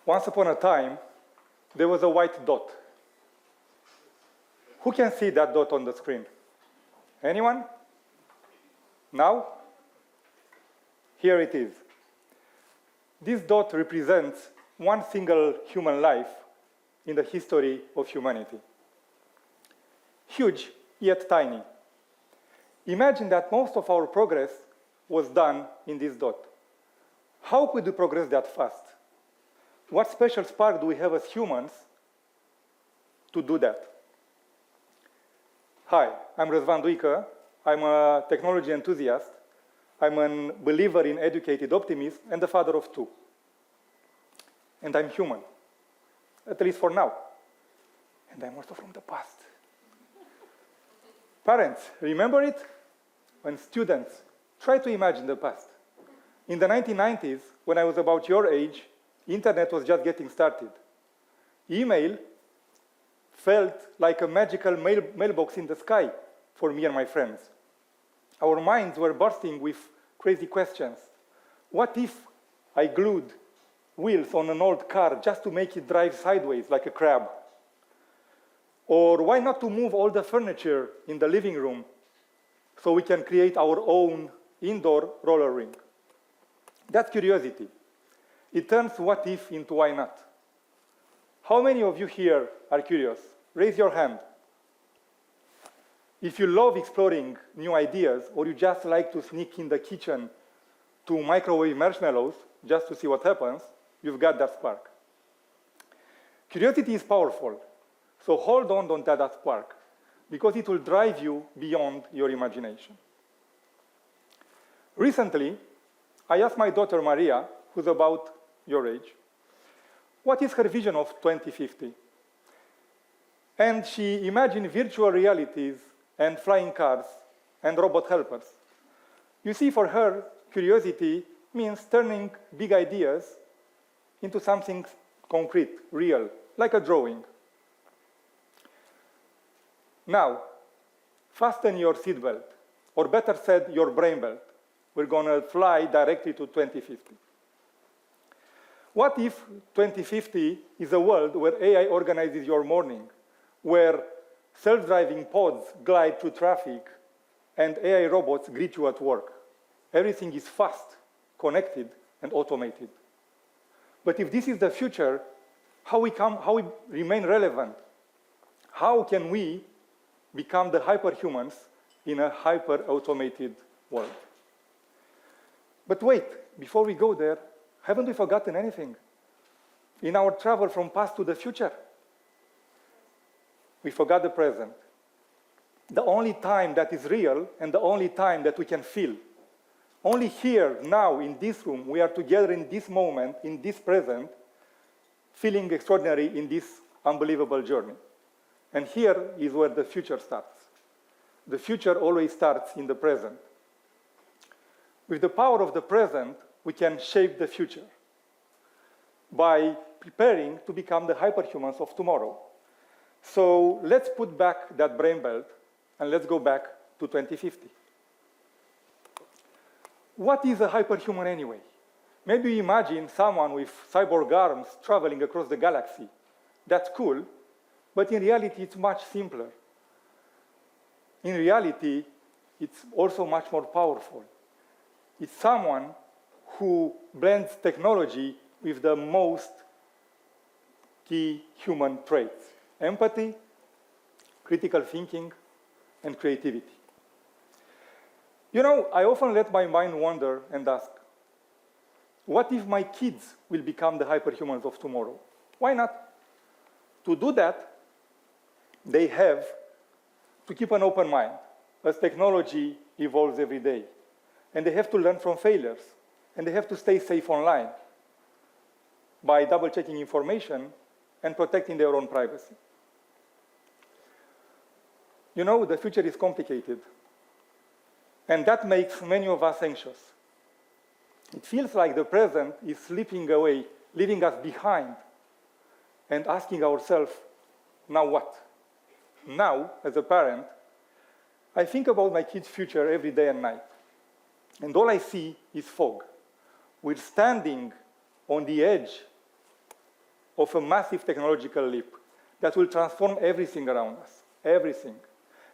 Once upon a time, there was a white dot. Who can see that dot on the screen? Anyone? Now? Here it is. This dot represents one single human life in the history of humanity. Huge, yet tiny. Imagine that most of our progress was done in this dot. How could we progress that fast? What special spark do we have as humans to do that? Hi, I'm Razvan Duica. I'm a technology enthusiast. I'm a believer in educated optimism and the father of two. And I'm human, at least for now. And I'm also from the past. Parents, remember it? And students, try to imagine the past. In the 1990s, when I was about your age, internet was just getting started. Email felt like a magical mailbox in the sky for me and my friends. Our minds were bursting with crazy questions. What if I glued wheels on an old car just to make it drive sideways like a crab? Or why not to move all the furniture in the living room so we can create our own indoor roller rink? That's curiosity. It turns what if into why not. How many of you here are curious? Raise your hand. If you love exploring new ideas, or you just like to sneak in the kitchen to microwave marshmallows just to see what happens, you've got that spark. Curiosity is powerful, so hold on to that spark, because it will drive you beyond your imagination. Recently, I asked my daughter Maria, who's about your age, what is her vision of 2050? And she imagined virtual realities and flying cars and robot helpers. You see, for her, curiosity means turning big ideas into something concrete, real, like a drawing. Now, fasten your seatbelt, or better said, your brain belt. We're going to fly directly to 2050. What if 2050 is a world where AI organizes your morning, where self-driving pods glide through traffic, and AI robots greet you at work? Everything is fast, connected, and automated. But if this is the future, how we remain relevant? How can we become the hyperhumans in a hyper-automated world? But wait, before we go there, haven't we forgotten anything? In our travel from past to the future, we forgot the present. The only time that is real and the only time that we can feel. Only here, now, in this room, we are together in this moment, in this present, feeling extraordinary in this unbelievable journey. And here is where the future starts. The future always starts in the present. With the power of the present, we can shape the future by preparing to become the hyperhumans of tomorrow. So let's put back that brain belt and let's go back to 2050. What is a hyperhuman anyway? Maybe you imagine someone with cyborg arms traveling across the galaxy. That's cool, but in reality, it's much simpler. In reality, it's also much more powerful. It's someone who blends technology with the most key human traits: empathy, critical thinking, and creativity. You know, I often let my mind wander and ask, what if my kids will become the hyperhumans of tomorrow? Why not? To do that, they have to keep an open mind as technology evolves every day. And they have to learn from failures. And they have to stay safe online by double-checking information and protecting their own privacy. You know, the future is complicated. And that makes many of us anxious. It feels like the present is slipping away, leaving us behind, and asking ourselves, now what? Now, as a parent, I think about my kids' future every day and night. And all I see is fog. We're standing on the edge of a massive technological leap that will transform everything around us, everything.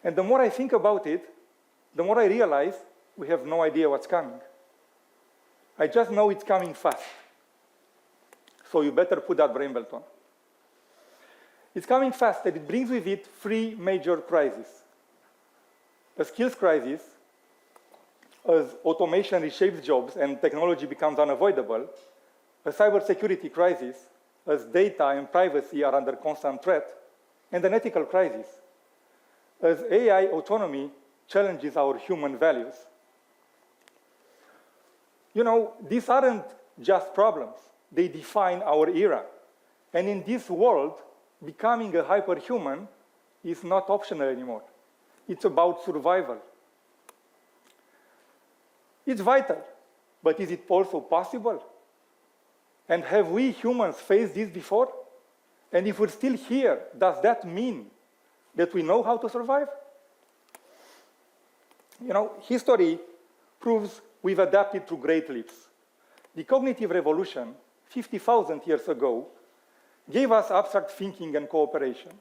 And the more I think about it, the more I realize we have no idea what's coming. I just know it's coming fast. So you better put that brain belt on. It's coming fast, and it brings with it three major crises. A skills crisis, as automation reshapes jobs and technology becomes unavoidable. A cybersecurity crisis, as data and privacy are under constant threat. And an ethical crisis, as AI autonomy challenges our human values. You know, these aren't just problems. They define our era. And in this world, becoming a hyperhuman is not optional anymore. It's about survival. It's vital, but is it also possible? And have we humans faced this before? And if we're still here, does that mean that we know how to survive? You know, history proves we've adapted to great leaps. The cognitive revolution, 50,000 years ago, gave us abstract thinking and cooperation.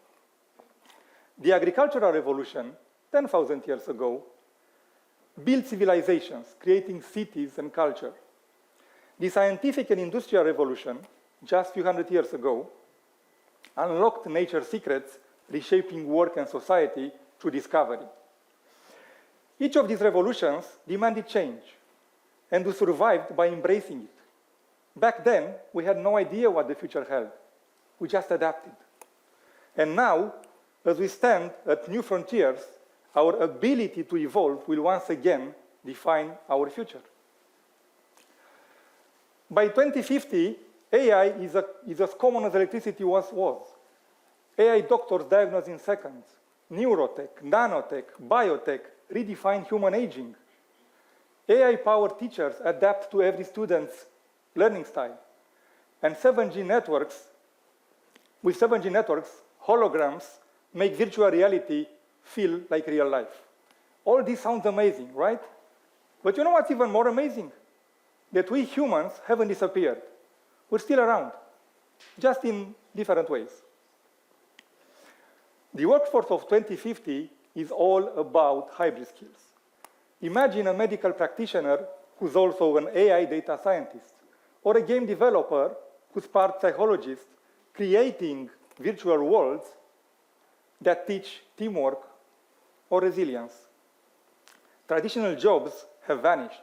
The agricultural revolution, 10,000 years ago, built civilizations, creating cities and culture. The scientific and industrial revolution, just a few hundred years ago, unlocked nature's secrets, reshaping work and society through discovery. Each of these revolutions demanded change, and we survived by embracing it. Back then, we had no idea what the future held. We just adapted. And now, as we stand at new frontiers, our ability to evolve will once again define our future. By 2050, AI is as common as electricity once was. AI doctors diagnose in seconds. Neurotech, nanotech, biotech redefine human aging. AI-powered teachers adapt to every student's learning style. And 7G networks, with 7G networks, holograms make virtual reality feel like real life. All this sounds amazing, right? But you know what's even more amazing? That we humans haven't disappeared. We're still around, just in different ways. The workforce of 2050 is all about hybrid skills. Imagine a medical practitioner who's also an AI data scientist, or a game developer who's part psychologist, creating virtual worlds that teach teamwork or resilience. Traditional jobs have vanished,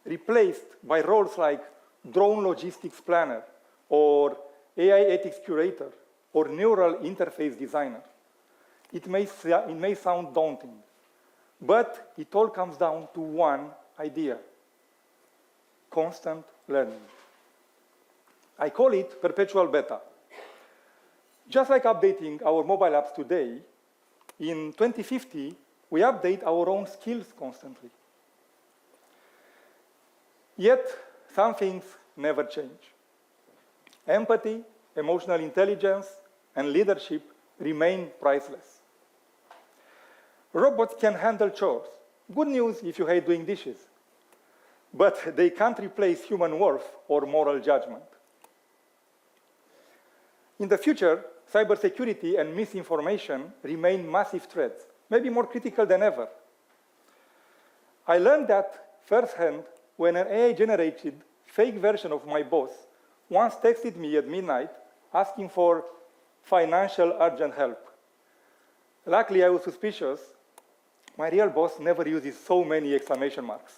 replaced by roles like drone logistics planner, or AI ethics curator, or neural interface designer. It may sound daunting, but it all comes down to one idea: constant learning. I call it perpetual beta. Just like updating our mobile apps today, in 2050, we update our own skills constantly. Yet, some things never change. Empathy, emotional intelligence, and leadership remain priceless. Robots can handle chores. Good news if you hate doing dishes. But they can't replace human worth or moral judgment. In the future, cybersecurity and misinformation remain massive threats, maybe more critical than ever. I learned that firsthand when an AI-generated fake version of my boss once texted me at midnight asking for financial urgent help. Luckily, I was suspicious. My real boss never uses so many exclamation marks.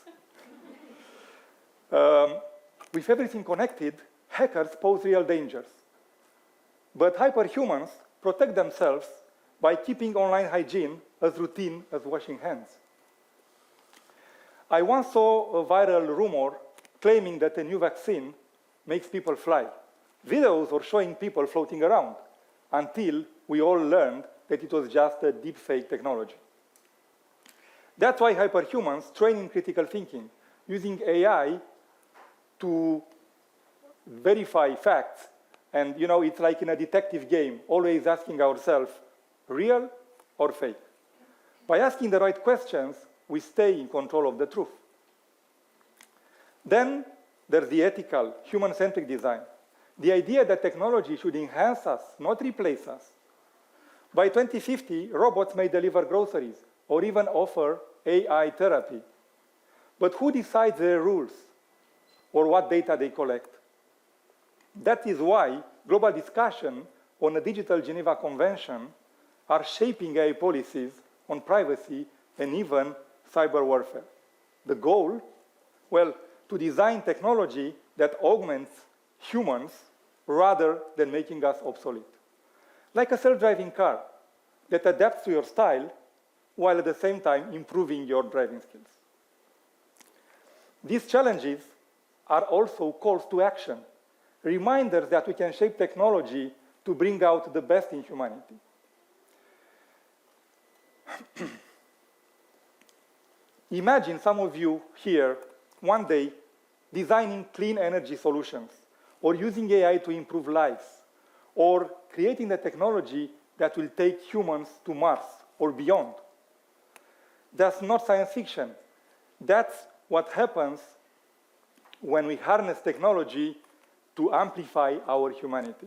With everything connected, hackers pose real dangers. But hyperhumans protect themselves by keeping online hygiene as routine as washing hands. I once saw a viral rumor claiming that a new vaccine makes people fly. Videos were showing people floating around until we all learned that it was just a deepfake technology. That's why hyperhumans train in critical thinking, using AI to verify facts. And you know, it's like in a detective game, always asking ourselves, real or fake? By asking the right questions, we stay in control of the truth. Then there's the ethical, human-centric design. The idea that technology should enhance us, not replace us. By 2050, robots may deliver groceries or even offer AI therapy. But who decides their rules or what data they collect? That is why global discussion on a digital Geneva Convention are shaping AI policies on privacy and even cyber warfare. The goal? Well, to design technology that augments humans rather than making us obsolete. Like a self-driving car that adapts to your style while at the same time improving your driving skills. These challenges are also calls to action, reminders that we can shape technology to bring out the best in humanity. Imagine some of you here one day designing clean energy solutions, or using AI to improve lives, or creating the technology that will take humans to Mars or beyond. That's not science fiction. That's what happens when we harness technology to amplify our humanity.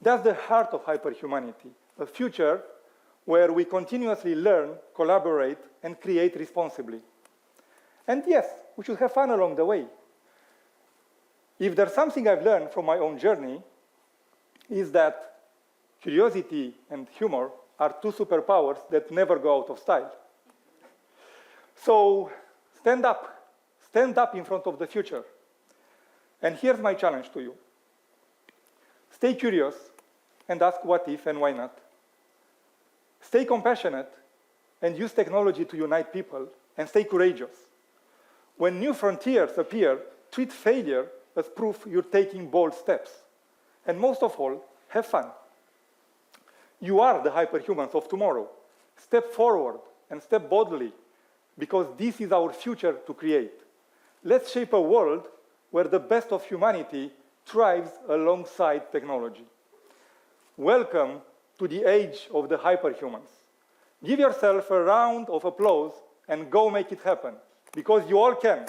That's the heart of hyperhumanity, a future where we continuously learn, collaborate, and create responsibly. And yes, we should have fun along the way. If there's something I've learned from my own journey, is that curiosity and humor are two superpowers that never go out of style. So stand up in front of the future. And here's my challenge to you. Stay curious and ask what if and why not. Stay compassionate and use technology to unite people, and stay courageous. When new frontiers appear, treat failure as proof you're taking bold steps. And most of all, have fun. You are the hyperhumans of tomorrow. Step forward and step boldly, because this is our future to create. Let's shape a world where the best of humanity thrives alongside technology. Welcome to the age of the hyperhumans. Give yourself a round of applause and go make it happen, because you all can.